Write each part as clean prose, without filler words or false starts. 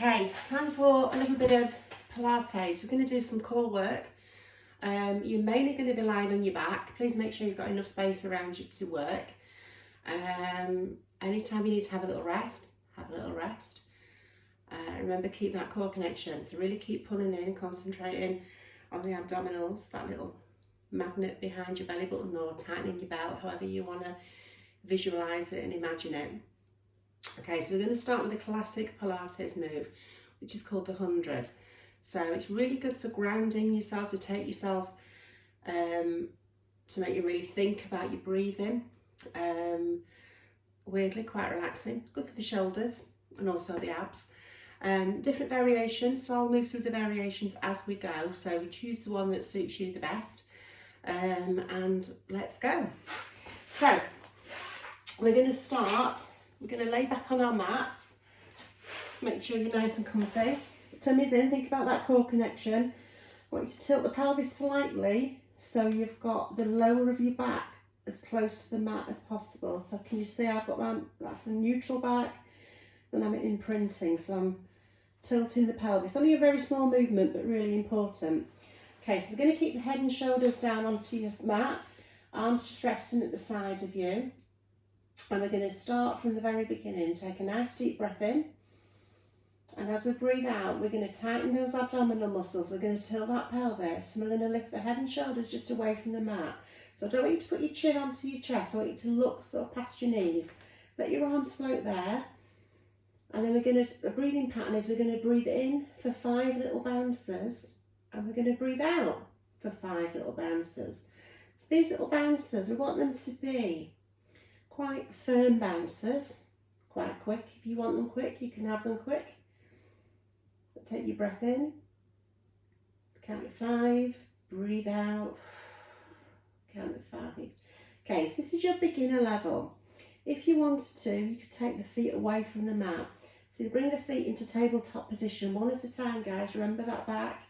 Okay, time for a little bit of Pilates. We're going to do some core work. You're mainly going to be lying on your back. Please make sure you've got enough space around you to work. Anytime you need to have a little rest, have a little rest. Remember, keep that core connection. So really keep pulling in, concentrating on the abdominals, that little magnet behind your belly button, or tightening your belt, however you want to visualise it and imagine it. Okay, so we're going to start with a classic Pilates move, which is called the 100. So it's really good for grounding yourself, to take yourself, to make you really think about your breathing. Weirdly quite relaxing, good for the shoulders and also the abs. Different variations, so I'll move through the variations as we go. So choose the one that suits you the best, and let's go. So we're going to start. We're going to lay back on our mats. Make sure you're nice and comfy. Tummy's in, think about that core connection. I want you to tilt the pelvis slightly so you've got the lower of your back as close to the mat as possible. So can you see I've got that's the neutral back, then I'm imprinting, so I'm tilting the pelvis. Only a very small movement, but really important. Okay, so we're going to keep the head and shoulders down onto your mat, arms just resting at the side of you. And we're going to start from the very beginning. Take a nice deep breath in. And as we breathe out, we're going to tighten those abdominal muscles. We're going to tilt that pelvis. And we're going to lift the head and shoulders just away from the mat. So I don't want you to put your chin onto your chest. I want you to look sort of past your knees. Let your arms float there. And then the breathing pattern is we're going to breathe in for 5 little bounces. And we're going to breathe out for 5 little bounces. So these little bounces, we want them to be quite firm bounces, quite quick. If you want them quick, you can have them quick. But take your breath in, count to 5, breathe out, count to 5. Okay, so this is your beginner level. If you wanted to, you could take the feet away from the mat. So you bring the feet into tabletop position, one at a time, guys. Remember that back.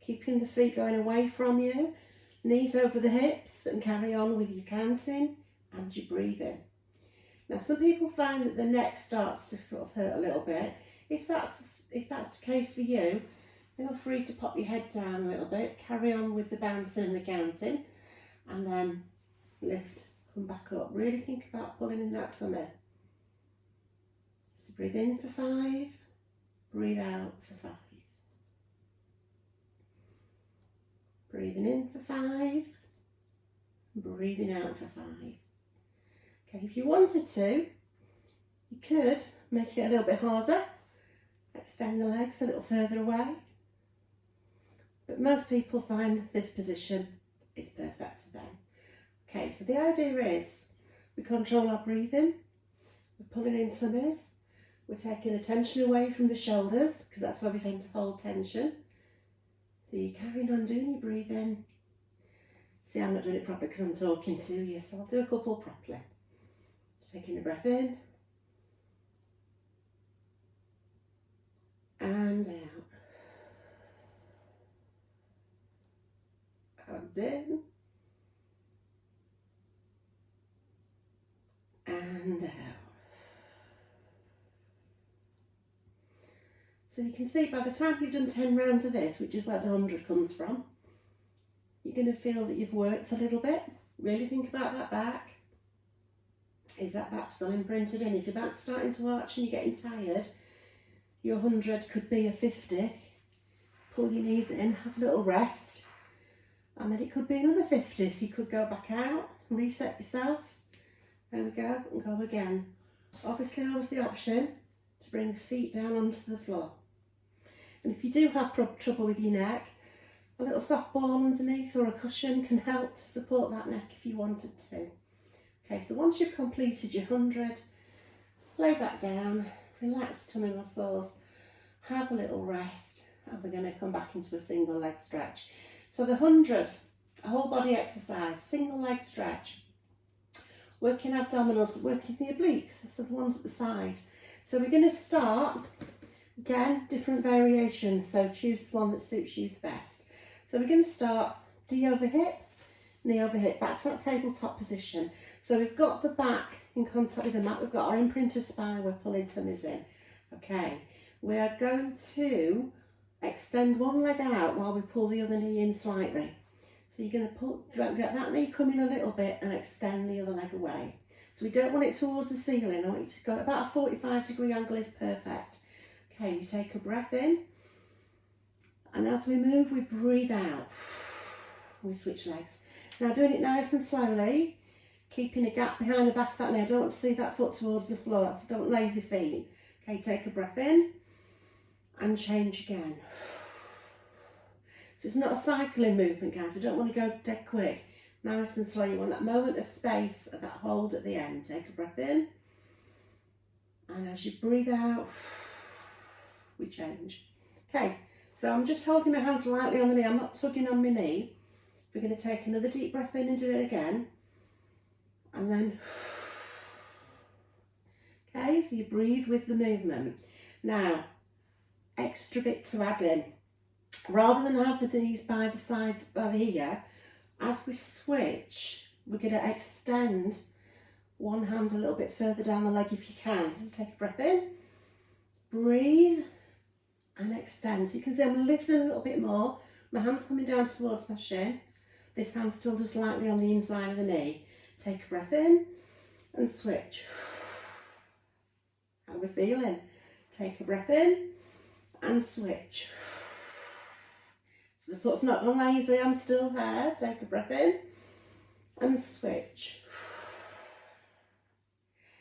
Keeping the feet going away from you, knees over the hips, and carry on with your counting and your breathing. Now, some people find that the neck starts to sort of hurt a little bit. If that's the case for you, feel free to pop your head down a little bit, carry on with the bouncing and the counting, and then lift, come back up. Really think about pulling in that tummy. So breathe in for 5, breathe out for 5. Breathing in for 5, breathing out for 5. Okay, if you wanted to, you could make it a little bit harder, extend the legs a little further away. But most people find this position is perfect for them. Okay, so the idea is we control our breathing, we're pulling in tummies, we're taking the tension away from the shoulders, because that's where we tend to hold tension. So you're carrying on doing your breathing. See, I'm not doing it properly because I'm talking to you, so I'll do a couple properly. So taking a breath in and out, and in and out. So you can see by the time you've done 10 rounds of this, which is where the 100 comes from, you're going to feel that you've worked a little bit. Really think about that back. Is that back still imprinted in? If your back's starting to arch and you're getting tired, your 100 could be a 50. Pull your knees in, have a little rest, and then it could be another 50. So you could go back out, reset yourself. There we go, and go again. Obviously, always the option to bring the feet down onto the floor. And if you do have trouble with your neck, a little soft ball underneath or a cushion can help to support that neck if you wanted to. Okay, so once you've completed your 100, lay back down, relax your tummy muscles, have a little rest, and we're going to come back into a single leg stretch. So the 100, a whole body exercise, single leg stretch, working abdominals, working the obliques, so the ones at the side. So we're going to start, again, different variations, so choose the one that suits you the best. So we're going to start knee over hip, back to that tabletop position. So we've got the back in contact with the mat, we've got our imprinted spine, we're pulling tummies in. Okay, we are going to extend one leg out while we pull the other knee in slightly. So you're going to get that knee come in a little bit and extend the other leg away. So we don't want it towards the ceiling. I want you to go about a 45-degree angle is perfect. Okay, you take a breath in, and as we move, we breathe out. We switch legs. Now doing it nice and slowly, keeping a gap behind the back of that knee. I don't want to see that foot towards the floor, so don't lazy feet. Okay, take a breath in and change again. So it's not a cycling movement, guys. We don't want to go dead quick. Nice and slow. You want that moment of space, that hold at the end. Take a breath in. And as you breathe out, we change. Okay, so I'm just holding my hands lightly on the knee. I'm not tugging on my knee. We're going to take another deep breath in and do it again. And then, okay, so you breathe with the movement. Now, extra bit to add in. Rather than have the knees by the sides by here, as we switch, we're going to extend one hand a little bit further down the leg if you can. So take a breath in, breathe, and extend. So you can see I'm lifting a little bit more. My hand's coming down towards my shin. This hand's still just lightly on the inside of the knee. Take a breath in and switch. How are we feeling? Take a breath in and switch. So the foot's not gone lazy, I'm still there. Take a breath in and switch.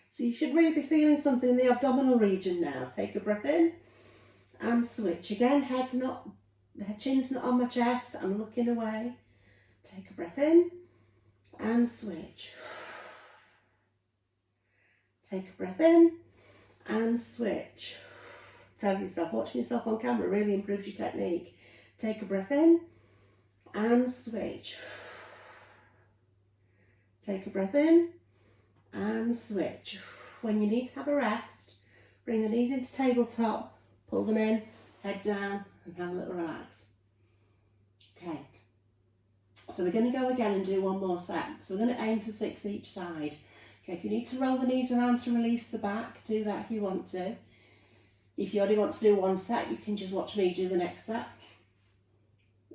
So you should really be feeling something in the abdominal region now. Take a breath in and switch. Again, chin's not on my chest, I'm looking away. Take a breath in and switch. Take a breath in and switch. Tell yourself, watching yourself on camera really improves your technique. Take a breath in and switch. Take a breath in and switch. When you need to have a rest, bring the knees into tabletop, pull them in, head down, and have a little relax. Okay, so we're going to go again and do one more set. So we're going to aim for 6 each side. Okay, if you need to roll the knees around to release the back, do that if you want to. If you only want to do one set, you can just watch me do the next set.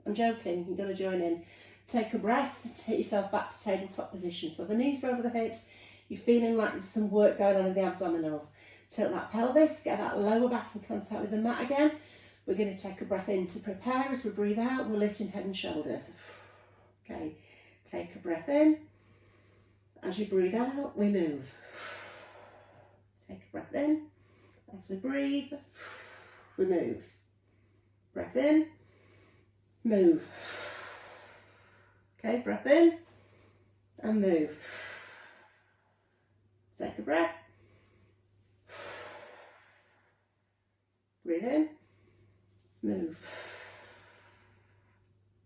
I'm joking, you're going to join in. Take a breath, take yourself back to tabletop position. So the knees are over the hips, you're feeling like there's some work going on in the abdominals. Tilt that pelvis, get that lower back in contact with the mat again. We're going to take a breath in to prepare. As we breathe out, we're lifting head and shoulders. Okay, take a breath in. As you breathe out, we move. Take a breath in. As we breathe, we move. Breath in, move. Okay, breath in and move. Take a breath. Breathe in, move.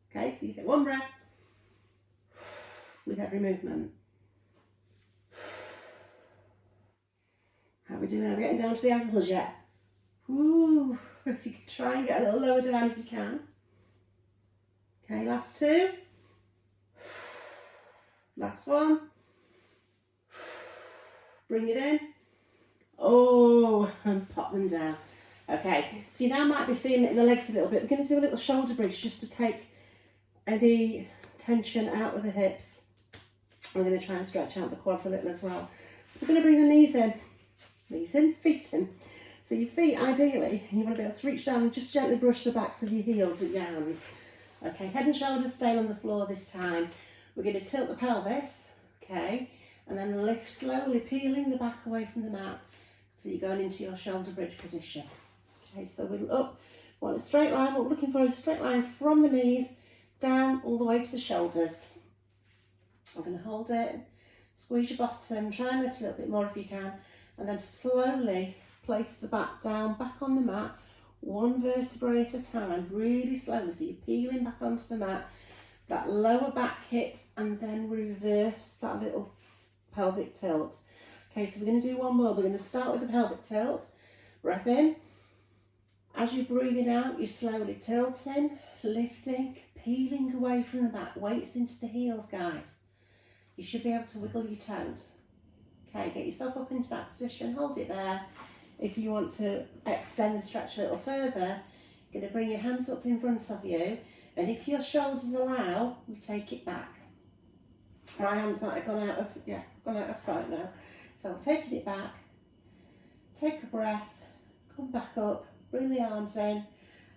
Okay, so you get one breath with every movement. How are we doing? Are we getting down to the ankles yet? Woo! If you can try and get a little lower down if you can. Okay, last 2. Last one. Bring it in. Oh, and pop them down. Okay, so you now might be feeling it in the legs a little bit. We're going to do a little shoulder bridge just to take any tension out of the hips. I'm going to try and stretch out the quads a little as well. So we're going to bring the knees in, feet in. So your feet, ideally, you want to be able to reach down and just gently brush the backs of your heels with your hands. Okay, head and shoulders stay on the floor this time. We're going to tilt the pelvis, okay, and then lift slowly, peeling the back away from the mat. So you're going into your shoulder bridge position. Okay, so we're up, want a straight line. What we're looking for is a straight line from the knees down all the way to the shoulders. I'm going to hold it, squeeze your bottom, try and lift a little bit more if you can, and then slowly place the back down, back on the mat, one vertebrae at a time, really slowly. So you're peeling back onto the mat, that lower back hits, and then reverse that little pelvic tilt. Okay, so we're going to do one more. We're going to start with the pelvic tilt. Breath in. As you're breathing out, you're slowly tilting, lifting, peeling away from the mat. Weights into the heels, guys. You should be able to wiggle your toes. Okay, get yourself up into that position, hold it there. If you want to extend the stretch a little further, you're going to bring your hands up in front of you, and if your shoulders allow, we take it back. My hands might have gone out of sight now. So I'm taking it back, take a breath, come back up, bring the arms in,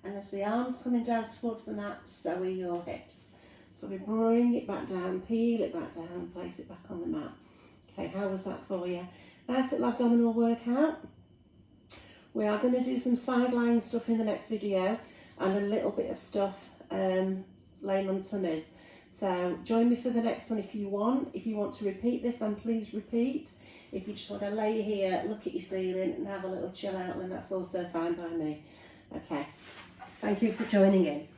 and as the arms coming down towards the mat, so are your hips. So we bring it back down, peel it back down, and place it back on the mat. Okay, how was that for you? Nice little abdominal workout. We are going to do some side lying stuff in the next video, and a little bit of stuff laying on tummies. So join me for the next one if you want. If you want to repeat this, then please repeat. If you just want to lay here, look at your ceiling and have a little chill out, then that's also fine by me. Okay, thank you for joining in.